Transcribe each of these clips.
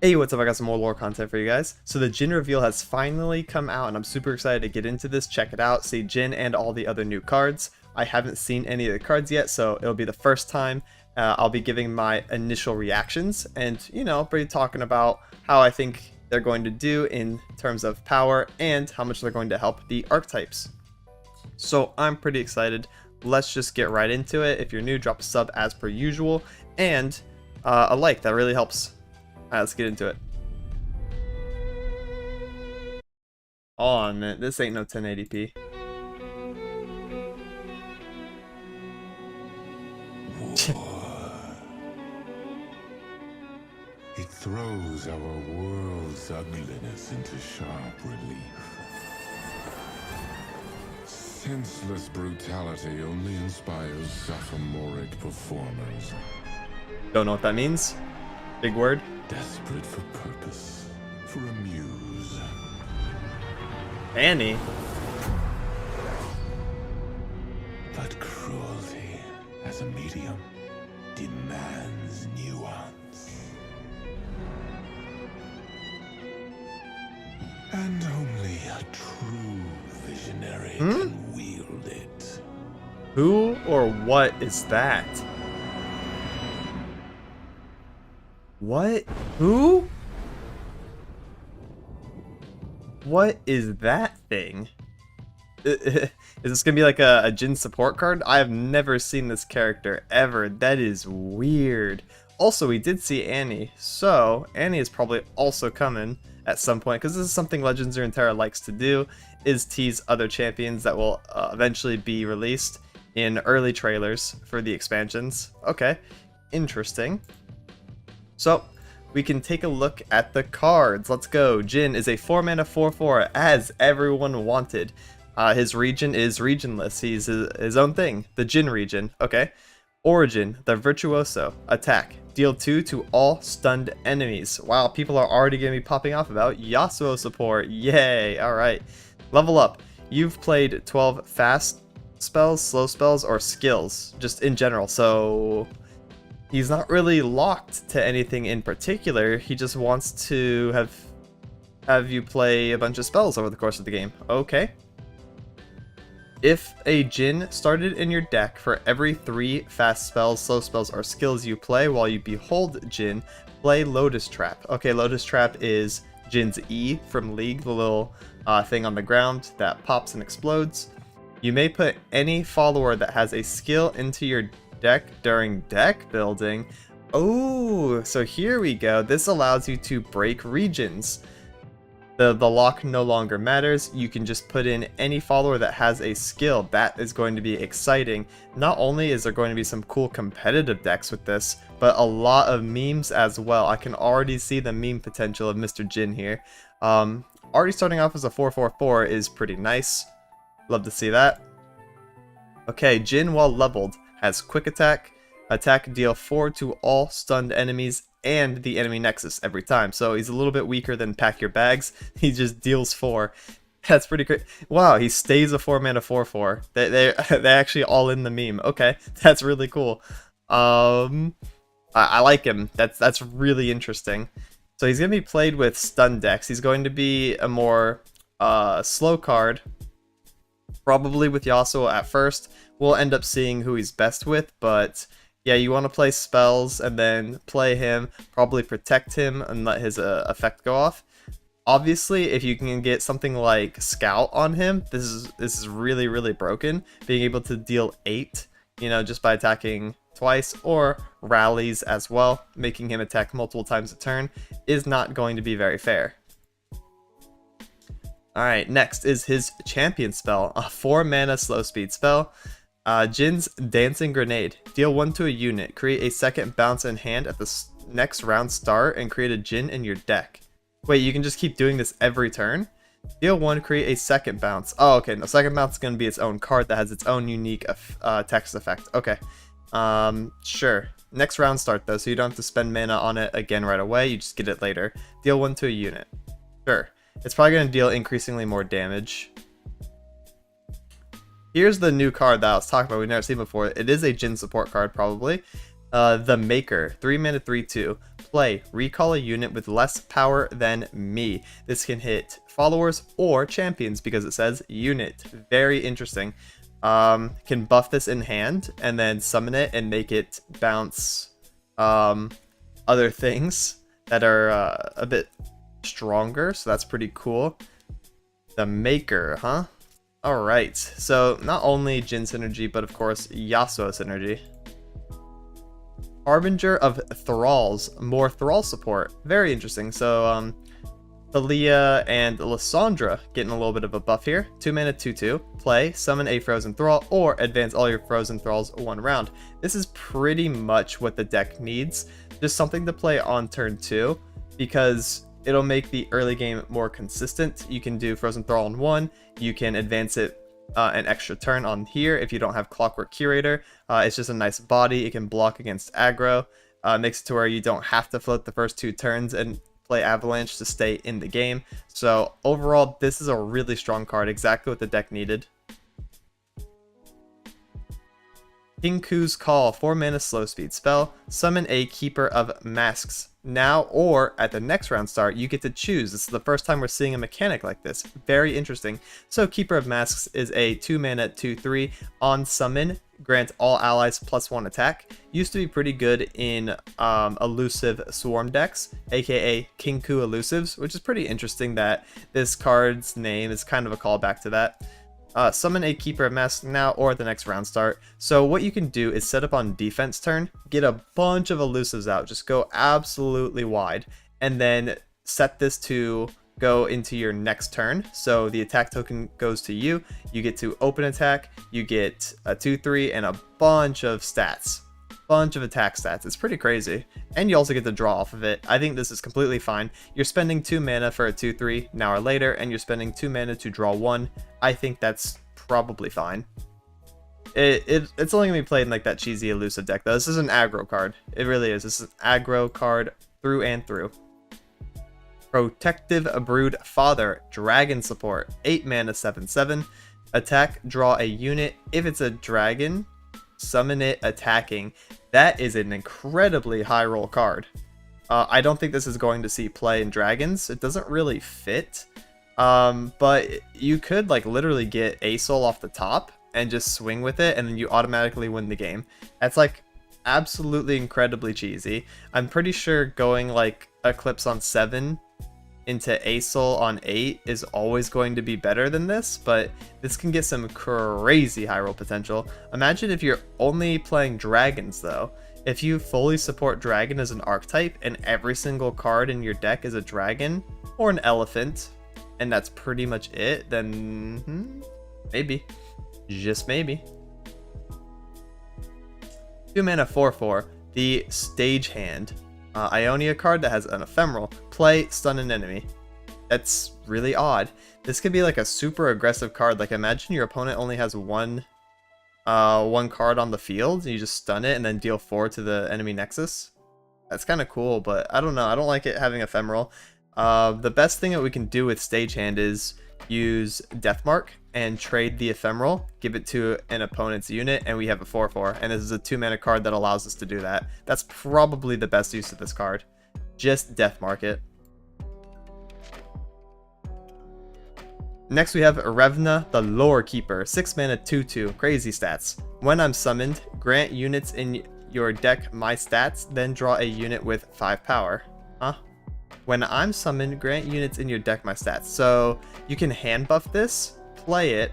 Hey, what's up? I got some more lore content for you guys. So the Jhin reveal has finally come out, and I'm super excited to get into this, check it out, see Jhin and all the other new cards. I haven't seen any of the cards yet, so it'll be the first time. I'll be giving my initial reactions and, be talking about how I think they're going to do in terms of power and how much they're going to help the archetypes. So I'm pretty excited. Let's just get right into it. If you're new, drop a sub as per usual, and a like, that really helps. Alright, let's get into it. Hold on a minute, this ain't no 1080p. It throws our world's ugliness into sharp relief. Senseless brutality only inspires sophomoric performers. Don't know what that means. Big word. Desperate for purpose, for a muse. Annie. But cruelty, as a medium, demands nuance. And only a true visionary can wield it. Who or what is that? What? Who? What is that thing? Is this gonna be like a Jhin support card? I have never seen this character ever. That is weird. Also, we did see Annie, so Annie is probably also coming at some point, because this is something Legends of Runeterra likes to do, is tease other champions that will eventually be released in early trailers for the expansions. Okay, interesting. So, we can take a look at the cards. Let's go. Jhin is a 4-mana 4/4, as everyone wanted. His region is regionless. He's his own thing. The Jhin region. Okay. Origin, the Virtuoso. Attack. Deal 2 to all stunned enemies. Wow, people are already going to be popping off about Yasuo support. Yay. Alright. Level up. You've played 12 fast spells, slow spells, or skills. Just in general. So he's not really locked to anything in particular. He just wants to have you play a bunch of spells over the course of the game. Okay. If a Jhin started in your deck, for every 3 fast spells, slow spells, or skills you play while you behold Jhin, play Lotus Trap. Okay, Lotus Trap is Jin's E from League, the little thing on the ground that pops and explodes. You may put any follower that has a skill into your deck during deck building. Oh, so here we go. This allows you to break regions. The lock no longer matters. You can just put in any follower that has a skill. That is going to be exciting. Not only is there going to be some cool competitive decks with this, but a lot of memes as well. I can already see the meme potential of Mr. Jhin here. Already starting off as a 4/4/4 is pretty nice. Love to see that. Okay, Jhin, while leveled, has quick attack, deal 4 to all stunned enemies, and the enemy nexus every time. So he's a little bit weaker than Pack Your Bags. He just deals 4. That's pretty great. Wow, he stays a 4-mana 4/4. They're actually all in the meme. Okay, that's really cool. I like him. That's really interesting. So he's gonna be played with stun decks. He's going to be a more slow card, probably with Yasuo at first. We'll end up seeing who he's best with, but yeah, you want to play spells and then play him, probably protect him and let his effect go off. Obviously, if you can get something like Scout on him, this is really, really broken. Being able to deal 8, just by attacking twice, or rallies as well, making him attack multiple times a turn, is not going to be very fair. Alright, next is his champion spell, a 4-mana slow speed spell. Jin's Dancing Grenade. Deal 1 to a unit. Create a second bounce in hand at the next round start and create a Jhin in your deck. Wait, you can just keep doing this every turn? Deal 1, create a second bounce. Oh, okay, no, second bounce is going to be its own card that has its own unique text effect. Okay, sure. Next round start though, so you don't have to spend mana on it again right away, you just get it later. Deal 1 to a unit. Sure. It's probably going to deal increasingly more damage. Here's the new card that I was talking about, we've never seen before. It is a Jhin support card, probably. The Maker, 3 mana 3/2. Play, recall a unit with less power than me. This can hit followers or champions because it says unit. Very interesting. Can buff this in hand and then summon it and make it bounce other things that are a bit stronger, so that's pretty cool. The Maker, huh? Alright, so not only Jhin synergy, but of course Yasuo synergy. Harbinger of Thralls, more Thrall support. Very interesting. So, Thalia and Lysandra getting a little bit of a buff here. 2 mana 2/2. Play, summon a Frozen Thrall, or advance all your Frozen Thralls 1 round. This is pretty much what the deck needs. Just something to play on turn 2, because it'll make the early game more consistent. You can do Frozen Thrall on 1, you can advance it an extra turn on here if you don't have Clockwork Curator. It's just a nice body. It can block against aggro. Makes it to where you don't have to float the first 2 turns and play Avalanche to stay in the game. So overall, this is a really strong card, exactly what the deck needed. Kinku's Call, 4 mana slow speed spell. Summon a Keeper of Masks. Now or at the next round start, you get to choose. This is the first time we're seeing a mechanic like this. Very interesting. So Keeper of Masks is a 2 mana 2/3 on summon. Grant all allies +1 attack. Used to be pretty good in Elusive Swarm decks, aka Kinku Elusives, which is pretty interesting that this card's name is kind of a callback to that. Summon a Keeper of Masks now or at the next round start. So what you can do is set up on defense turn, get a bunch of Elusives out, just go absolutely wide, and then set this to go into your next turn. So the attack token goes to you, you get to open attack, you get a 2/3 and a bunch of stats. Bunch of attack stats. It's pretty crazy. And you also get to draw off of it. I think this is completely fine. You're spending 2 mana for a 2/3 now or later, and you're spending 2 mana to draw 1. I think that's probably fine. It's only going to be played in like that cheesy elusive deck though. This is an aggro card. It really is. This is an aggro card through and through. Protective Brood Father, Dragon support, 8 mana 7/7. Attack, draw a unit. If it's a dragon, summon it attacking. That is an incredibly high roll card. I don't think this is going to see play in dragons. It doesn't really fit. But you could like literally get a soul off the top and just swing with it, and then you automatically win the game. That's like absolutely incredibly cheesy. I'm pretty sure going like Eclipse on 7 into Asol on 8 is always going to be better than this, but this can get some crazy high roll potential. Imagine if you're only playing dragons though. If you fully support dragon as an archetype and every single card in your deck is a dragon or an elephant, and that's pretty much it, then maybe. Just maybe. 2 mana 4/4, the Stagehand. Ionia card that has an ephemeral. Play, stun an enemy. That's really odd. This could be like a super aggressive card. Like imagine your opponent only has one card on the field, and you just stun it and then deal 4 to the enemy nexus. That's kind of cool, but I don't know. I don't like it having ephemeral. The best thing that we can do with Stagehand is use Deathmark and trade the ephemeral, give it to an opponent's unit, and we have a 4/4. And this is a 2 mana card that allows us to do that. That's probably the best use of this card. Just Deathmark it. Next we have Revna, the Lore Keeper, 6 mana 2/2, crazy stats. When I'm summoned, grant units in your deck my stats, then draw a unit with 5 power. Huh? When I'm summoned, grant units in your deck my stats. So you can hand buff this, play it,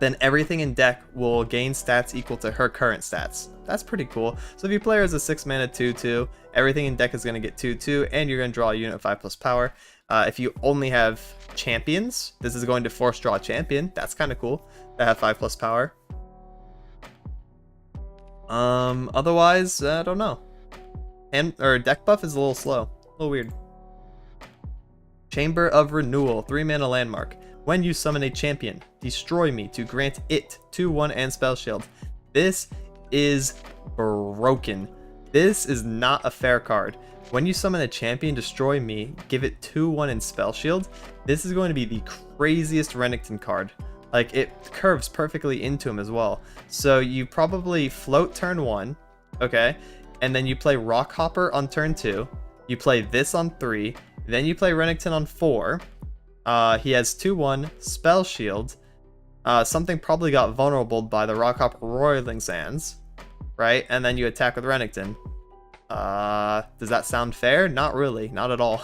then everything in deck will gain stats equal to her current stats. That's pretty cool. So if your player is a 6 mana 2/2, everything in deck is going to get 2/2, and you're going to draw a unit of 5+ power. If you only have champions, this is going to force draw a champion. That's kind of cool to have 5+ power. Otherwise, I don't know. Deck buff is a little slow. A little weird. Chamber of Renewal, 3 mana landmark. When you summon a champion, destroy me to grant it 2/1 and spell shield. This is broken. This is not a fair card. When you summon a champion, destroy me, give it 2/1 and spell shield. This is going to be the craziest Renekton card. Like, it curves perfectly into him as well. So you probably float turn 1, okay? And then you play Rockhopper on turn 2. You play this on 3. Then you play Renekton on 4. He has 2-1, Spell Shield. Something probably got vulnerable by the Rockhopper Roiling Sands, right? And then you attack with Renekton. Does that sound fair? Not really, not at all.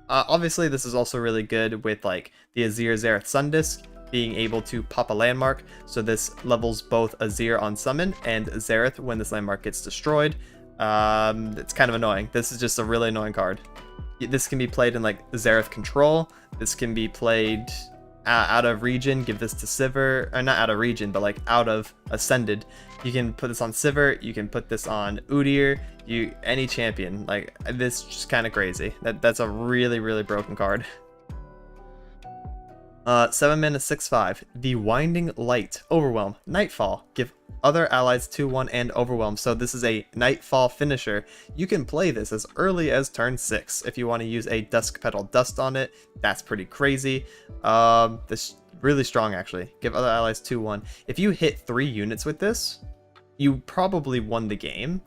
Obviously, this is also really good with like the Azir Xerath Sundisk being able to pop a landmark, so this levels both Azir on summon and Xerath when this landmark gets destroyed. It's kind of annoying. This is just a really annoying card. This can be played in like Xerath control. This can be played out of region. Give this to Sivir, or not out of region, but like out of Ascended. You can put this on Sivir. You can put this on Udyr. Any champion. Like this, is just kind of crazy. That's a really really broken card. 7 mana 6/5. The Winding Light. Overwhelm. Nightfall. Give other allies 2/1 and Overwhelm. So this is a Nightfall finisher. You can play this as early as turn 6 if you want to use a Dusk Petal Dust on it. That's pretty crazy. This really strong actually. Give other allies 2/1. If you hit 3 units with this, you probably won the game.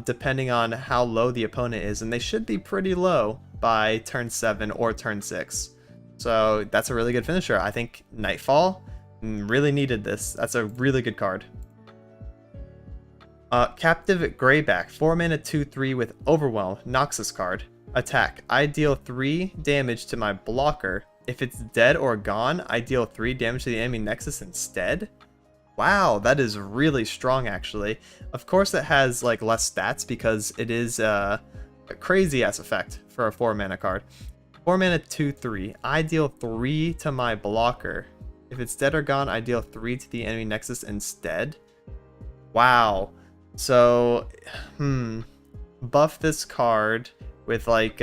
Depending on how low the opponent is, and they should be pretty low by turn 7 or turn 6. So that's a really good finisher. I think Nightfall really needed this. That's a really good card. Captive Greyback, 4 mana 2/3 with Overwhelm, Noxus card. Attack. I deal 3 damage to my blocker. If it's dead or gone, I deal 3 damage to the enemy Nexus instead. Wow, that is really strong actually. Of course it has like less stats because it is a crazy ass effect for a 4 mana card. 4 mana 2/3. I deal 3 to my blocker. If it's dead or gone, I deal 3 to the enemy Nexus instead. Wow. So, buff this card with like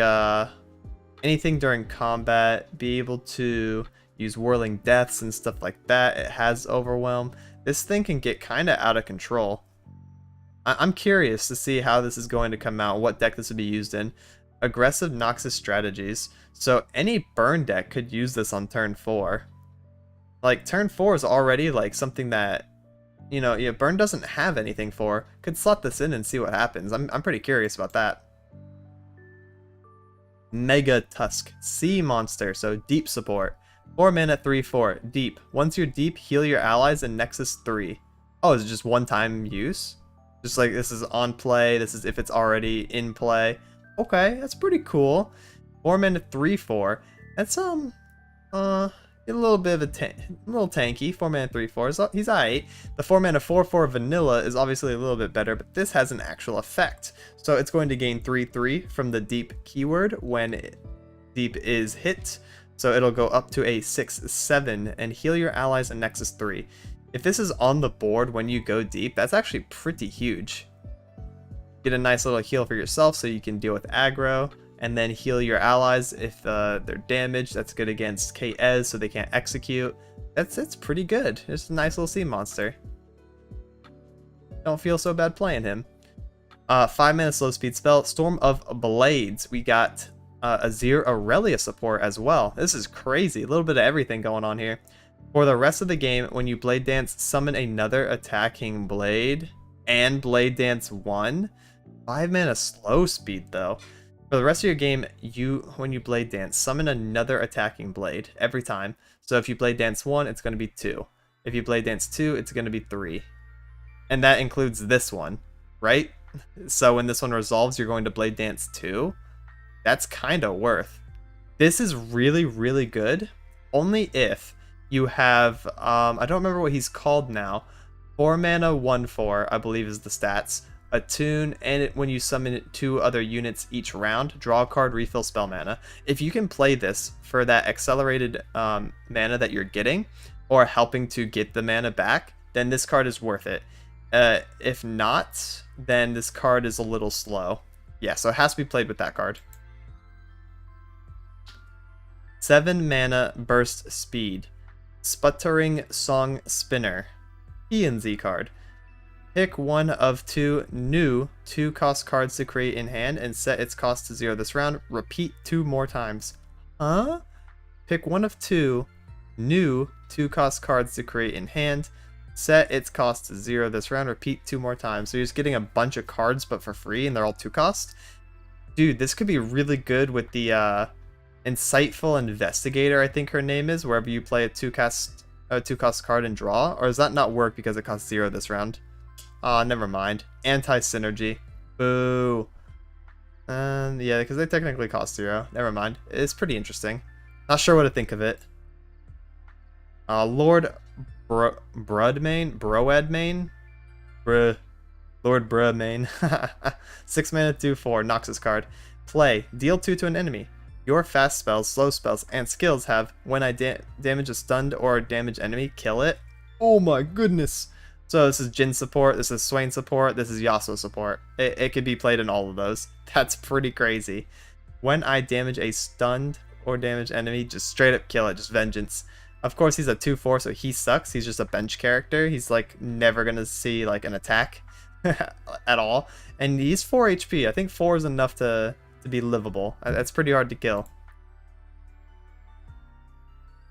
anything during combat, be able to use Whirling Deaths and stuff like that. It has Overwhelm. This thing can get kind of out of control. I'm curious to see how this is going to come out, what deck this would be used in. Aggressive Noxus strategies. So any burn deck could use this on turn 4. Like turn 4 is already like something that, you know, burn doesn't have anything for. Could slot this in and see what happens. I'm pretty curious about that. Mega Tusk, Sea Monster, so deep support. 4 mana 3/4, deep. Once you're deep, heal your allies in Nexus 3. Oh, is it just one time use? Just like this is on play, this is if it's already in play. Okay, that's pretty cool. 4 mana 3/4. That's a little bit of a little tanky. 4 mana 3/4. He's alright. The 4 mana 4/4 vanilla is obviously a little bit better, but this has an actual effect. So it's going to gain 3/3 from the deep keyword when deep is hit. So it'll go up to a 6/7 and heal your allies in Nexus 3. If this is on the board when you go deep, that's actually pretty huge. Get a nice little heal for yourself so you can deal with aggro, and then heal your allies if they're damaged. That's good against KS so they can't execute. It's pretty good. It's a nice little sea monster. Don't feel so bad playing him. 5 mana slow speed spell, Storm of Blades. We got Azir Irelia support as well. This is crazy. A little bit of everything going on here. For the rest of the game, when you Blade Dance, summon another attacking blade and Blade Dance 1. 5 mana slow speed though. For the rest of your game, when you Blade Dance, summon another attacking blade every time. So if you Blade Dance 1, it's going to be 2. If you Blade Dance 2, it's going to be 3. And that includes this one, right? So when this one resolves, you're going to Blade Dance 2. That's kind of worth. This is really, really good. Only if you have, I don't remember what he's called now. 4 mana 1/4, I believe is the stats. Attune, and when you summon 2 other units each round, draw a card, refill spell mana. If you can play this for that accelerated mana that you're getting, or helping to get the mana back, then this card is worth it. If not, then this card is a little slow. Yeah, so it has to be played with that card. 7 mana burst speed. Sputtering Song Spinner. PNZ card. Pick one of 2 new 2-cost cards to create in hand and set its cost to 0 this round. Repeat 2 more times. Huh? Pick one of 2 new 2-cost cards to create in hand. Set its cost to 0 this round. Repeat 2 more times. So you're just getting a bunch of cards, but for free, and they're all 2 cost. Dude, this could be really good with the Insightful Investigator, I think her name is, wherever you play a 2-cost card and draw. Or does that not work because it costs 0 this round? Aw, never mind. Anti-synergy. Boo. Yeah, because they technically cost 0. Never mind. It's pretty interesting. Not sure what to think of it. Lord Broadmain? Broadmain? Lord Broadmain. 6 mana, 2/4, Noxus card. Play. Deal 2 to an enemy. Your fast spells, slow spells, and skills have, when I damage a stunned or damaged enemy, kill it. Oh my goodness. So this is Jhin support, this is Swain support, this is Yasuo support. It could be played in all of those. That's pretty crazy. When I damage a stunned or damaged enemy, just straight up kill it, just vengeance. Of course, he's a 2/4, so he sucks. He's just a bench character. He's like never gonna see like an attack at all. And he's 4 HP. I think 4 is enough to be livable. That's pretty hard to kill.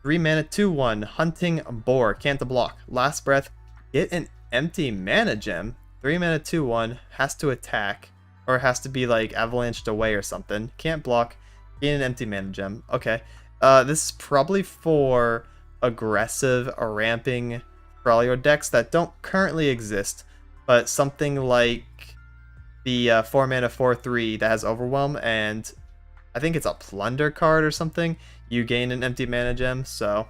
3 mana, 2/1, Hunting Boar, can't block. Last breath, get an empty mana gem. 3 mana, 2/1, has to attack, or has to be like avalanched away or something. Can't block, gain an empty mana gem. Okay, this is probably for aggressive ramping Freljord decks that don't currently exist, but something like the 4 mana 4/3 that has Overwhelm, and I think it's a Plunder card or something. You gain an empty mana gem, so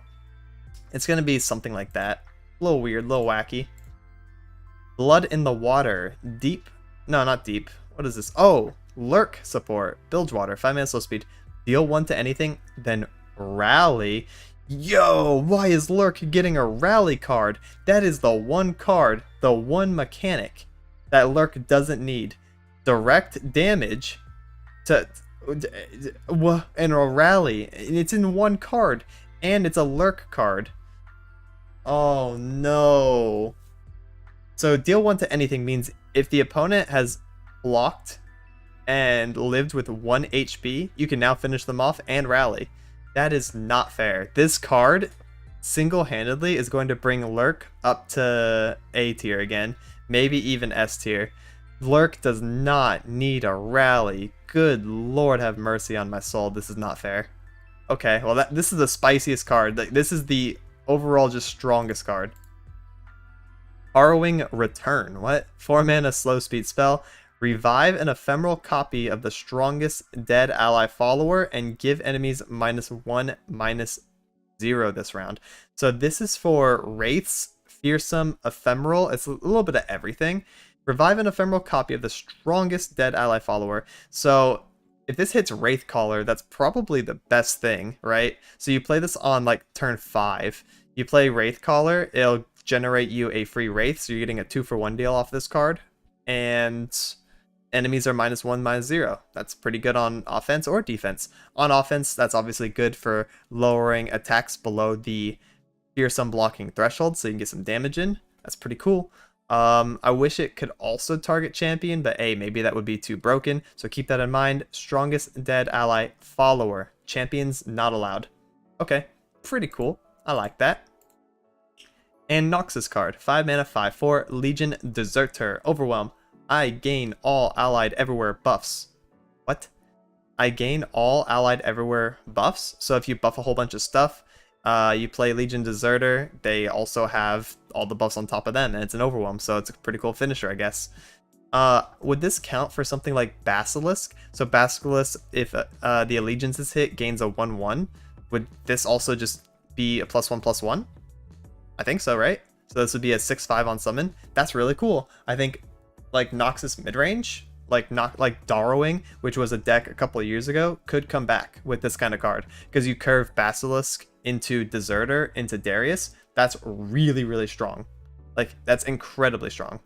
it's gonna be something like that. A little weird, a little wacky. Blood in the Water, deep. No, not deep. What is this? Oh, Lurk support, Bilgewater, 5 mana slow speed. Deal 1 to anything, then rally. Yo, why is Lurk getting a rally card? That is the one card, the one mechanic that Lurk doesn't need. Direct damage to and a rally. It's in one card, and it's a Lurk card. Oh no. So deal 1 to anything means if the opponent has blocked and lived with 1 HP, you can now finish them off and rally. That is not fair. This card single-handedly is going to bring Lurk up to A tier again, maybe even S tier. Lurk does not need a rally. Good lord have mercy on my soul. This is not fair. Okay, well this is the spiciest card. This is the overall just strongest card. Harrowing Return. What? 4 mana slow speed spell. Revive an ephemeral copy of the strongest dead ally follower and give enemies -1/-0 this round. So this is for Wraiths, Fearsome, Ephemeral. It's a little bit of everything. Revive an ephemeral copy of the strongest dead ally follower. So if this hits Wraithcaller, that's probably the best thing, right? So you play this on like turn 5. You play Wraithcaller, it'll generate you a free Wraith, so you're getting a 2-for-1 deal off this card. And enemies are -1/-0. That's pretty good on offense or defense. On offense, that's obviously good for lowering attacks below the fearsome blocking threshold, so you can get some damage in. That's pretty cool. I wish it could also target champion, but hey, maybe that would be too broken, so keep that in mind. Strongest dead ally follower. Champions not allowed. Okay, pretty cool. I like that. And Noxus card. 5 mana, 5/4, Legion Deserter. Overwhelm. I gain all allied everywhere buffs. What? I gain all allied everywhere buffs? So if you buff a whole bunch of stuff, you play Legion Deserter, they also have all the buffs on top of them, and it's an Overwhelm, so it's a pretty cool finisher, I guess. Would this count for something like Basilisk? So Basilisk, if the Allegiance is hit, gains a 1/1. Would this also just be a +1/+1? I think so, right? So this would be a 6/5 on summon. That's really cool. I think like Noxus midrange, like Darrowing, which was a deck a couple of years ago, could come back with this kind of card, because you curve Basilisk into Deserter into Darius. That's really, really strong. Like, that's incredibly strong.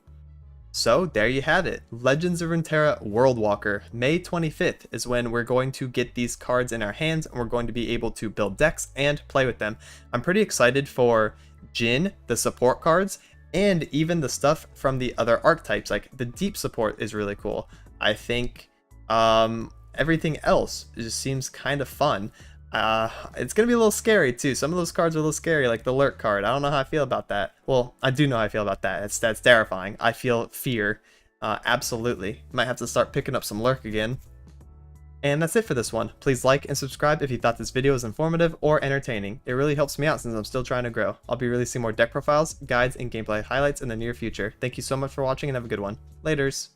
So there you have it. Legends of Runeterra Worldwalker. May 25th is when we're going to get these cards in our hands, and we're going to be able to build decks and play with them. I'm pretty excited for Jhin, the support cards, and even the stuff from the other archetypes. Like the deep support is really cool. I think everything else just seems kind of fun. It's gonna be a little scary too. Some of those cards are a little scary, like the Lurk card. I don't know how I feel about that. Well, I do know how I feel about that. That's terrifying. I feel fear. Absolutely. Might have to start picking up some Lurk again. And that's it for this one. Please like and subscribe if you thought this video was informative or entertaining. It really helps me out since I'm still trying to grow. I'll be releasing more deck profiles, guides, and gameplay highlights in the near future. Thank you so much for watching and have a good one. Laters!